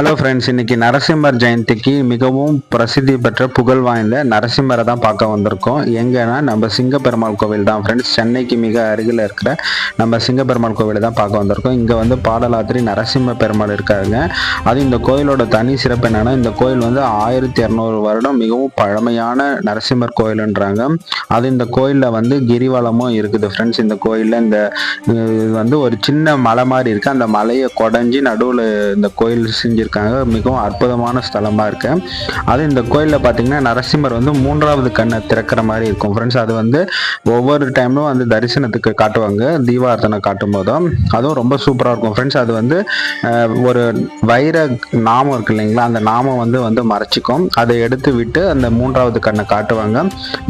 Hello friends, இன்னைக்கு நரசிம்மர் ஜெயந்திக்கு மிகவும் பிரசித்தி பெற்ற புகழ் வாய்ந்த நரசிம்மரை தான் பார்க்க வந்திருக்கோம். எங்கன்னா நம்ம சிங்கப்பெருமாள் கோவில் தான் ஃப்ரெண்ட்ஸ். சென்னைக்கு மிக அருகில் இருக்கிற நம்ம சிங்கப்பெருமாள் கோவிலை தான் பார்க்க வந்திருக்கோம். இங்கே வந்து பாடலாத்திரி நரசிம்ம பெருமாள் இருக்காங்க. அது இந்த கோயிலோட தனி சிறப்பு என்னன்னா, இந்த கோயில் வந்து 1200 வருடம் மிகவும் பழமையான நரசிம்மர் கோயிலுன்றாங்க. அது இந்த கோயிலில் வந்து கிரிவலமும் இருக்குது ஃப்ரெண்ட்ஸ். இந்த கோயிலில் இந்த வந்து ஒரு சின்ன மலை மாதிரி இருக்குது. அந்த மலையை கொடைஞ்சி நடுவில் இந்த கோயில் செஞ்சிருக்காங்க. மிகவும் அற்புதமான ஸ்தலமா இருக்கு. அது இந்த கோயிலில் பார்த்தீங்கன்னா நரசிம்மர் வந்து 3வது கண்ணை திறக்கிற மாதிரி இருக்கும் ஃப்ரெண்ட்ஸ். அது வந்து ஒவ்வொரு டைமும் வந்து தரிசனத்துக்கு காட்டுவாங்க, தீபார்த்தனை காட்டும் போதும். அதுவும் ரொம்ப சூப்பராக இருக்கும் ஃப்ரெண்ட்ஸ். அது வந்து ஒரு வைர நாமம் இருக்கு இல்லைங்களா, அந்த நாமம் வந்து மறைச்சிக்கும். அதை எடுத்து விட்டு அந்த 3வது கண்ணை காட்டுவாங்க.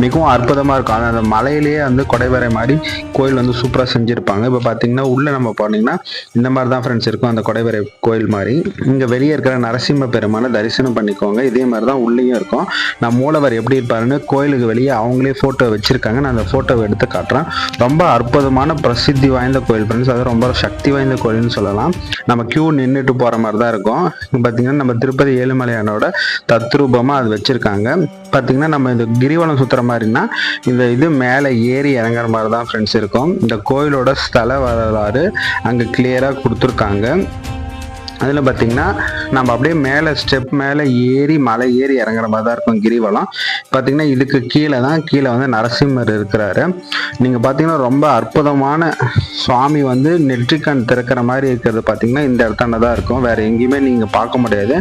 மிகவும் அற்புதமாக இருக்கும். அந்த மலையிலேயே வந்து கொடைவரை மாதிரி கோயில் வந்து சூப்பராக செஞ்சுருப்பாங்க. இப்போ பார்த்தீங்கன்னா உள்ளே நம்ம போனீங்கன்னா இந்த மாதிரி தான் ஃப்ரெண்ட்ஸ் இருக்கும், அந்த கொடைவரை கோயில் மாதிரி. இங்கே வெளியே இருக்கிற நரசிம்ம பெருமானை தரிசனம் பண்ணிக்கோங்க. இதே மாதிரி தான் உள்ளேயும் இருக்கும். நான் மூலவர் எப்படி இருப்பாருன்னு கோயிலுக்கு வெளியே அவங்களே ஃபோட்டோ வச்சுருக்காங்க. நான் அந்த ஃபோட்டோவை எடுத்து காட்டுறேன். ரொம்ப அற்புதமான பிரசித்தி வாய்ந்த கோயில் ஃப்ரெண்ட்ஸ். அது ரொம்ப சக்தி வாய்ந்த கோயில்னு சொல்லலாம். நம்ம கியூ நின்றுட்டு போகிற மாதிரி தான் இருக்கும். பார்த்தீங்கன்னா நம்ம திருப்பதி ஏழுமலையானோட தத்ரூபமாக அது வச்சுருக்காங்க. பார்த்தீங்கன்னா நம்ம இந்த கிரிவலம் சுற்றுற மாதிரினா இது மேலே ஏறி இறங்குற மாதிரி தான் ஃப்ரெண்ட்ஸ் இருக்கும். இந்த கோயிலோட ஸ்தல வரலாறு அங்கே கிளியராக கொடுத்துருக்காங்க. அதில் பார்த்தீங்கன்னா நம்ம அப்படியே மேலே ஸ்டெப் மேலே ஏறி மலை ஏறி இறங்குற மாதிரி தான் இருக்கும் கிரிவலம். பார்த்தீங்கன்னா இதுக்கு கீழே வந்து நரசிம்மர் இருக்கிறாரு. நீங்கள் பார்த்தீங்கன்னா ரொம்ப அற்புதமான சுவாமி வந்து நெற்றிக்கண் திறக்கிற மாதிரி இருக்கிறது பார்த்தீங்கன்னா இந்த இடத்தாண்ட தான் இருக்கும். வேறு எங்கேயுமே நீங்கள் பார்க்க முடியாது.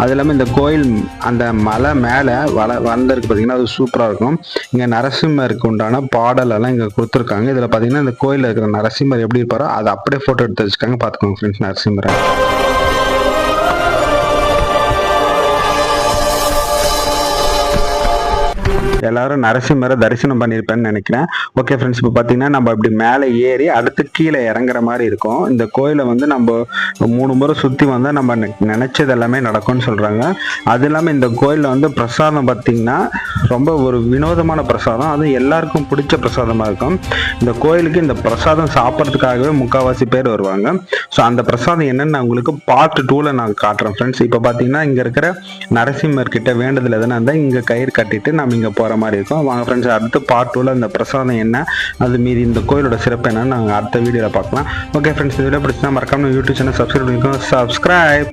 அது இல்லாமல் இந்த கோயில் அந்த மலை மேலே வளர்ந்துருக்கு பார்த்தீங்கன்னா அது சூப்பராக இருக்கும். இங்கே நரசிம்மருக்கு உண்டான பாடலெல்லாம் இங்கே கொடுத்துருக்காங்க. இதில் பார்த்தீங்கன்னா இந்த கோயிலில் இருக்கிற நரசிம்மர் எப்படி இருப்பாரோ அதை அப்படியே ஃபோட்டோ எடுத்து வச்சுருக்காங்க. பார்த்துக்கோங்க ஃப்ரெண்ட்ஸ் நரசிம்மரை. எல்லாரும் நரசிம்மரை தரிசனம் பண்ணியிருப்பேன்னு நினைக்கிறேன். ஓகே ஃப்ரெண்ட்ஸ், இப்போ பார்த்தீங்கன்னா நம்ம இப்படி மேலே ஏறி அடுத்து கீழே இறங்குற மாதிரி இருக்கும். இந்த கோயிலை வந்து நம்ம 3 முறை சுற்றி வந்தால் நம்ம நினைச்சது எல்லாமே நடக்கும்னு சொல்கிறாங்க. அது இல்லாமல் இந்த கோயிலில் வந்து பிரசாதம் பார்த்தீங்கன்னா ரொம்ப ஒரு வினோதமான பிரசாதம். அதுவும் எல்லாருக்கும் பிடிச்ச பிரசாதமாக இருக்கும். இந்த கோயிலுக்கு இந்த பிரசாதம் சாப்பிட்றதுக்காகவே முக்கால்வாசி பேர் வருவாங்க. ஸோ அந்த பிரசாதம் என்னன்னு நான் உங்களுக்கு பார்ட் 2ல் நான் காட்டுறேன் ஃப்ரெண்ட்ஸ். இப்போ பார்த்தீங்கன்னா இங்கே இருக்கிற நரசிம்மர் கிட்ட வேண்டதில் எதுனா இருந்தால் இங்கே கயிறு கட்டிட்டு நம்ம இங்கே போகிற மாதிரி இருக்கும். வாங்க ஃப்ரெண்ட்ஸ், அடுத்து பார்ட் 2ல் இந்த பிரசாதம் என்ன, அது மீறி இந்த கோயிலோட சிறப்பு என்னன்னு நாங்கள் அடுத்த வீடியோவில் பார்க்கலாம். ஓகே ஃப்ரெண்ட்ஸ், இந்த வீடியோ பிடிச்சினா மறக்காம யூடியூப் சேனல் சப்ஸ்கிரைப் பண்ணிக்கோங்க. சப்ஸ்கிரைப்.